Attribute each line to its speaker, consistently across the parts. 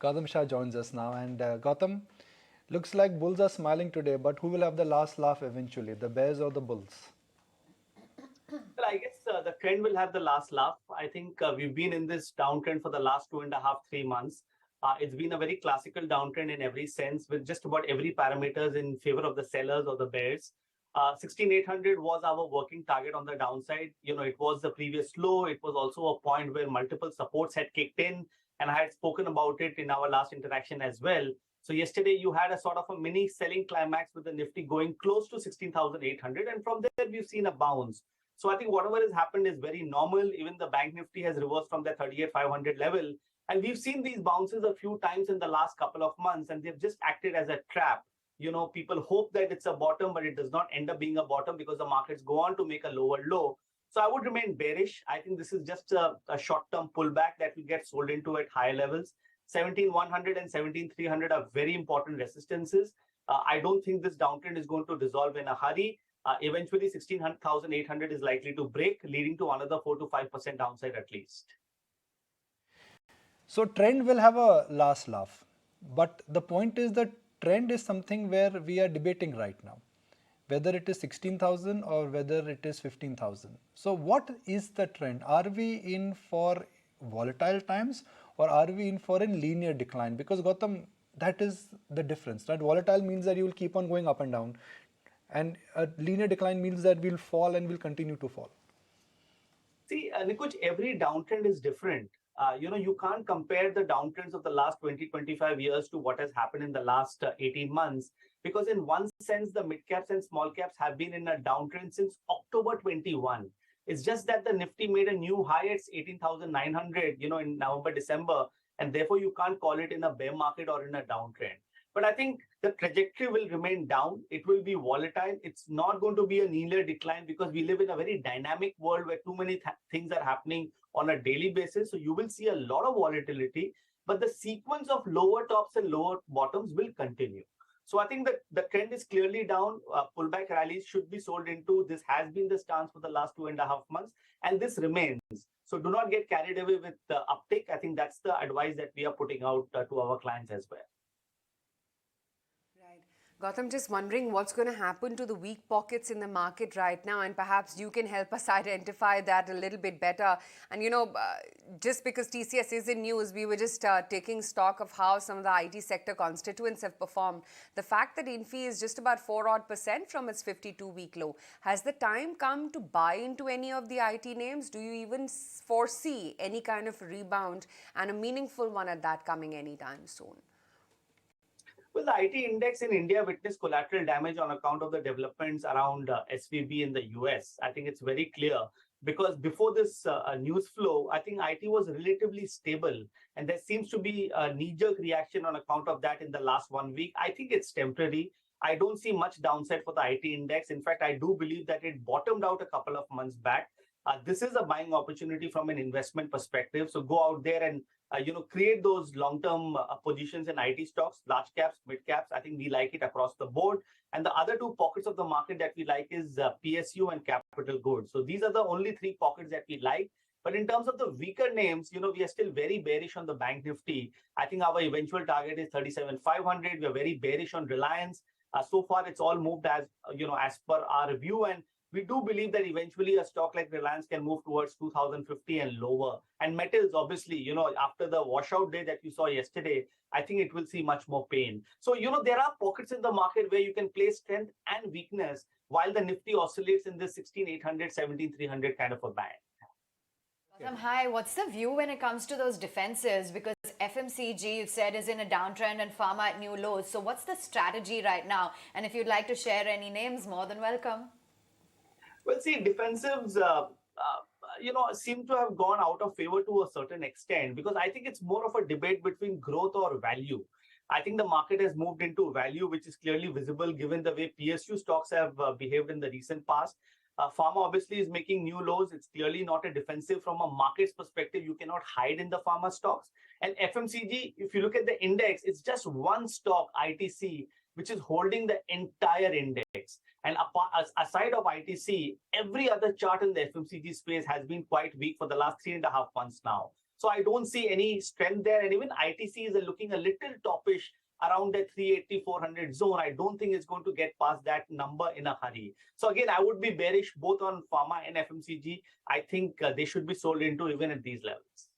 Speaker 1: Gautam Shah joins us now. And Gautam, looks like bulls are smiling today, but who will have the last laugh eventually, the bears or the bulls?
Speaker 2: Well, I guess the trend will have the last laugh. I think we've been in this downtrend for the last 2.5, 3 months. It's been a very classical downtrend in every sense, with just about every parameters in favor of the sellers or the bears. 16,800 was our working target on the downside. It was the previous low. It was also a point where multiple supports had kicked in, and I had spoken about it in our last interaction as well. So yesterday you had a sort of a mini selling climax with the Nifty going close to 16,800, and from there we've seen a bounce. So I think whatever has happened is very normal. Even the Bank Nifty has reversed from the 38,500 level. And we've seen these bounces a few times in the last couple of months, and they've just acted as a trap. People hope that it's a bottom, but it does not end up being a bottom because the markets go on to make a lower low. So I would remain bearish. I think this is just a short-term pullback that will get sold into at higher levels. 17,100 and 17,300 are very important resistances. I don't think this downtrend is going to dissolve in a hurry. Eventually, 16,800 is likely to break, leading to another 4 to 5% downside at least.
Speaker 1: So trend will have a last laugh. But the point is that trend is something where we are debating right now, whether it is 16,000 or whether it is 15,000. So what is the trend? Are we in for volatile times or are we in for a linear decline? Because Gautam, that is the difference, right? Volatile means that you will keep on going up and down. And a linear decline means that we'll fall and will continue to fall.
Speaker 2: See, Nikuj, every downtrend is different. You can't compare the downtrends of the last 20, 25 years to what has happened in the last 18 months. Because in one sense, the mid caps and small caps have been in a downtrend since October 21. It's just that the Nifty made a new high at 18,900, in November, December. And therefore, you can't call it in a bear market or in a downtrend. But I think the trajectory will remain down. It will be volatile. It's not going to be a linear decline because we live in a very dynamic world where too many things are happening on a daily basis. So you will see a lot of volatility, but the sequence of lower tops and lower bottoms will continue. So I think that the trend is clearly down. Pullback rallies should be sold into. This has been the stance for the last 2.5 months, and this remains. So do not get carried away with the uptick. I think that's the advice that we are putting out to our clients as well.
Speaker 3: Gautam, just wondering what's going to happen to the weak pockets in the market right now, and perhaps you can help us identify that a little bit better. And just because TCS is in news, we were just taking stock of how some of the IT sector constituents have performed. The fact that Infy is just about 4% from its 52-week low. Has the time come to buy into any of the IT names? Do you even foresee any kind of rebound, and a meaningful one at that, coming anytime soon?
Speaker 2: Well, the IT index in India witnessed collateral damage on account of the developments around SVB in the US. I think it's very clear because before this news flow, I think IT was relatively stable. And there seems to be a knee-jerk reaction on account of that in the last 1 week. I think it's temporary. I don't see much downside for the IT index. In fact, I do believe that it bottomed out a couple of months back. This is a buying opportunity from an investment perspective. So go out there and create those long-term positions in IT stocks, large caps, mid caps. I think we like it across the board. And the other two pockets of the market that we like is PSU and capital goods. So these are the only three pockets that we like. But in terms of the weaker names, we are still very bearish on the Bank Nifty. I think our eventual target is 37,500. We are very bearish on Reliance. So far, it's all moved as per our review. And we do believe that eventually a stock like Reliance can move towards 2050 and lower. And metals, obviously, after the washout day that you saw yesterday, I think it will see much more pain. So, there are pockets in the market where you can place strength and weakness while the Nifty oscillates in this 16,800, 17,300 kind of a band.
Speaker 4: Hi, what's the view when it comes to those defenses? Because FMCG, you said, is in a downtrend and pharma at new lows. So what's the strategy right now? And if you'd like to share any names, more than welcome.
Speaker 2: Well, see, defensives, seem to have gone out of favor to a certain extent because I think it's more of a debate between growth or value. I think the market has moved into value, which is clearly visible given the way PSU stocks have behaved in the recent past. Pharma obviously is making new lows. It's clearly not a defensive from a market's perspective. You cannot hide in the pharma stocks. And FMCG, if you look at the index, it's just one stock, ITC, which is holding the entire index. And aside of ITC, every other chart in the FMCG space has been quite weak for the last 3.5 months now. So I don't see any strength there. And even ITC is looking a little toppish around that 380, 400 zone. I don't think it's going to get past that number in a hurry. So again, I would be bearish both on pharma and FMCG. I think they should be sold into even at these levels.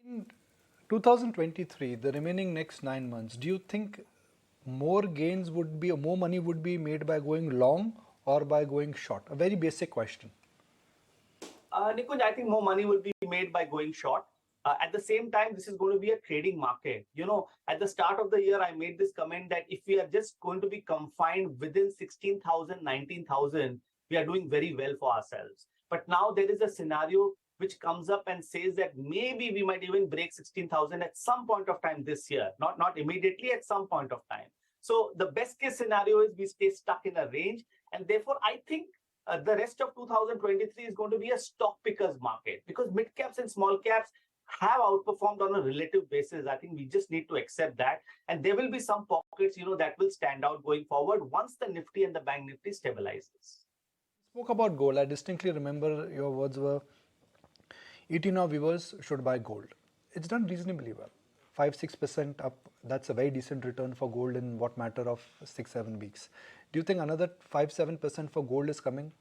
Speaker 1: In 2023, the remaining next 9 months, do you think more money would be made by going long or by going short? A very basic question.
Speaker 2: Nikunj, I think more money will be made by going short. At the same time, this is going to be a trading market. At the start of the year, I made this comment that if we are just going to be confined within 16,000, 19,000, we are doing very well for ourselves. But now there is a scenario which comes up and says that maybe we might even break 16,000 at some point of time this year, not immediately, at some point of time. So the best case scenario is we stay stuck in a range, and therefore I think the rest of 2023 is going to be a stock pickers market, because mid caps and small caps have outperformed on a relative basis. I think we just need to accept that, and there will be some pockets that will stand out going forward once the Nifty and the Bank Nifty stabilizes.
Speaker 1: Spoke about gold. I distinctly remember your words were 18 of viewers should buy gold. It's done reasonably well. 5-6% up. That's a very decent return for gold in what matter of 6-7 weeks. Do you think another 5-7% for gold is coming?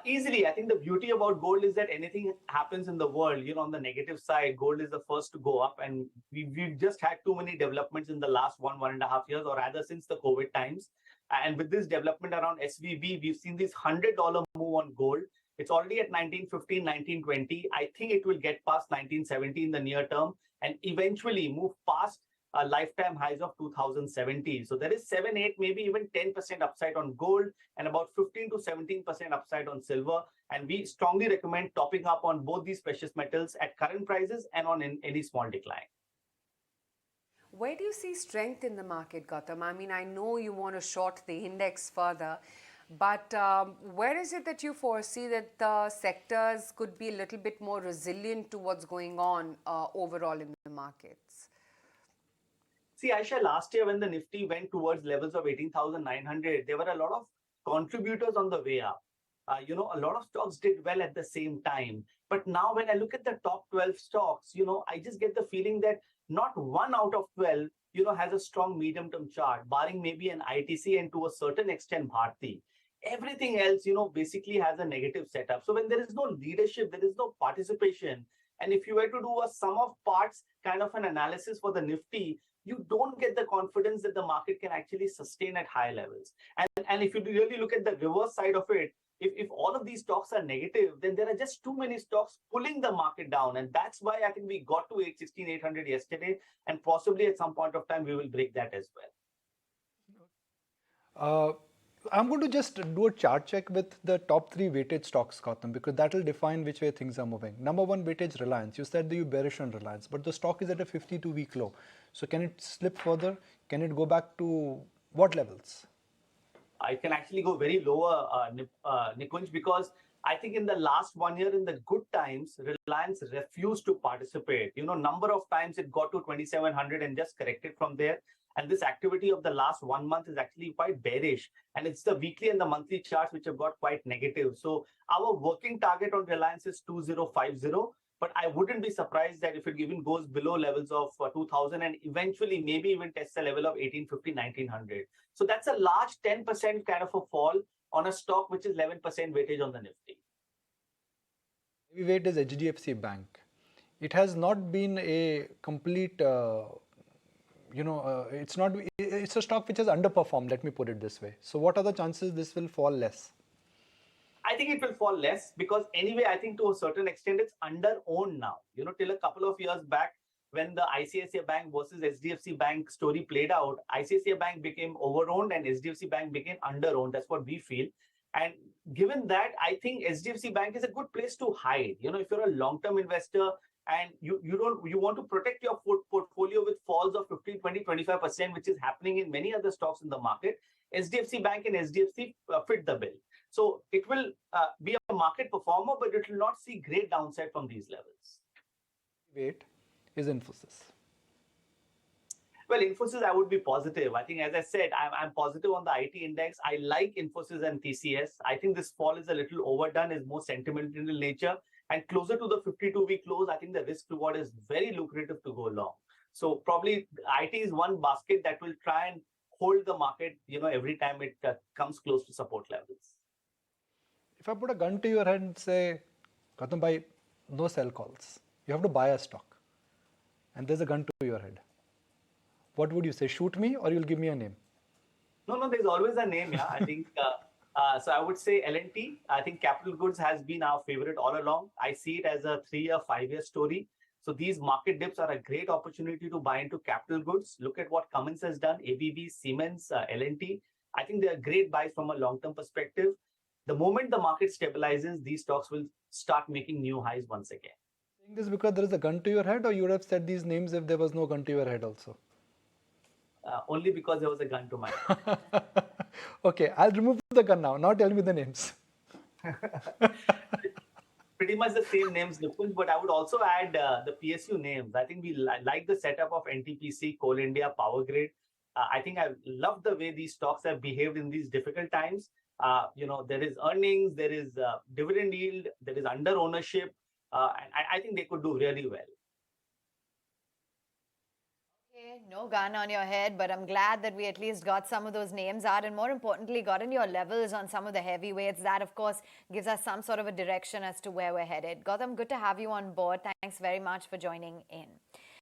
Speaker 2: Easily. I think the beauty about gold is that anything happens in the world, on the negative side, gold is the first to go up. And we've just had too many developments in the last 1.5 years, or rather since the COVID times. And with this development around SVB, we've seen this $100 move on gold. It's already at 1915, 1920. I think it will get past 1970 in the near term and eventually move past lifetime highs of 2017. So there is 7, 8, maybe even 10% upside on gold and about 15 to 17% upside on silver. And we strongly recommend topping up on both these precious metals at current prices and on any small decline.
Speaker 3: Where do you see strength in the market, Gautam? I mean, I know you want to short the index further, but where is it that you foresee that the sectors could be a little bit more resilient to what's going on overall in the markets?
Speaker 2: See, Aisha, last year when the Nifty went towards levels of 18,900, there were a lot of contributors on the way up. A lot of stocks did well at the same time. But now when I look at the top 12 stocks, I just get the feeling that not 1 out of 12, has a strong medium-term chart, barring maybe an ITC and to a certain extent Bharti. Everything else, basically has a negative setup. So when there is no leadership, there is no participation. And if you were to do a sum of parts kind of an analysis for the Nifty, you don't get the confidence that the market can actually sustain at high levels. And if you really look at the reverse side of it, if all of these stocks are negative, then there are just too many stocks pulling the market down. And that's why I think we got to 816, 800 yesterday. And possibly at some point of time, we will break that as well.
Speaker 1: I'm going to just do a chart check with the top 3 weighted stocks, Gautam, because that will define which way things are moving. Number 1 weightage, Reliance. You said that you bearish on Reliance, but the stock is at a 52-week low. So can it slip further? Can it go back to what levels?
Speaker 2: I can actually go very lower, Nikunj, because I think in the last 1 year, in the good times, Reliance refused to participate. Number of times it got to 2,700 and just corrected from there. And this activity of the last 1 month is actually quite bearish. And it's the weekly and the monthly charts which have got quite negative. So our working target on Reliance is 2050. But I wouldn't be surprised that if it even goes below levels of 2000 and eventually maybe even tests a level of 1850, 1900. So that's a large 10% kind of a fall on a stock which is 11% weightage on the Nifty.
Speaker 1: Heavyweight is HDFC Bank. It has not been a complete, it's a stock which has underperformed, let me put it this way. So what are the chances this will fall less?
Speaker 2: I think it will fall less because anyway, I think to a certain extent, it's under-owned now. Till a couple of years back, when the ICICI Bank versus HDFC Bank story played out, ICICI Bank became over-owned and HDFC Bank became under-owned. That's what we feel. And given that, I think HDFC Bank is a good place to hide. If you're a long-term investor and you want to protect your portfolio with falls of 15, 20, 25%, which is happening in many other stocks in the market, HDFC Bank and HDFC fit the bill. So it will be a market performer, but it will not see great downside from these levels.
Speaker 1: Wait, is Infosys.
Speaker 2: Well, Infosys, I would be positive. I think, as I said, I'm positive on the IT index. I like Infosys and TCS. I think this fall is a little overdone, is more sentimental in nature. And closer to the 52-week close, I think the risk reward is very lucrative to go long. So probably IT is one basket that will try and hold the market, every time it comes close to support levels.
Speaker 1: If I put a gun to your head and say, Gautam bhai, no sell calls. You have to buy a stock. And there's a gun to your head. What would you say? Shoot me, or you'll give me a name?
Speaker 2: No, there's always a name, yeah. I think, so I would say L&T. I think capital goods has been our favorite all along. I see it as a 3-year, 5-year story. So these market dips are a great opportunity to buy into capital goods. Look at what Cummins has done, ABB, Siemens, L&T. I think they are great buys from a long-term perspective. The moment the market stabilizes, these stocks will start making new highs once again.
Speaker 1: Saying this because there is a gun to your head, or you would have said these names if there was no gun to your head also?
Speaker 2: Only because there was a gun to my head.
Speaker 1: Okay, I'll remove the gun now. Now tell me the names.
Speaker 2: Pretty much the same names, Nikunj, but I would also add the PSU names. I think we like the setup of NTPC, Coal India, Power Grid. I think I love the way these stocks have behaved in these difficult times. There is earnings, there is dividend yield, there is under ownership. And I think they could do really well.
Speaker 4: Okay, no gun on your head, but I'm glad that we at least got some of those names out, and more importantly, got in your levels on some of the heavyweights. That, of course, gives us some sort of a direction as to where we're headed. Gautam, good to have you on board. Thanks very much for joining in.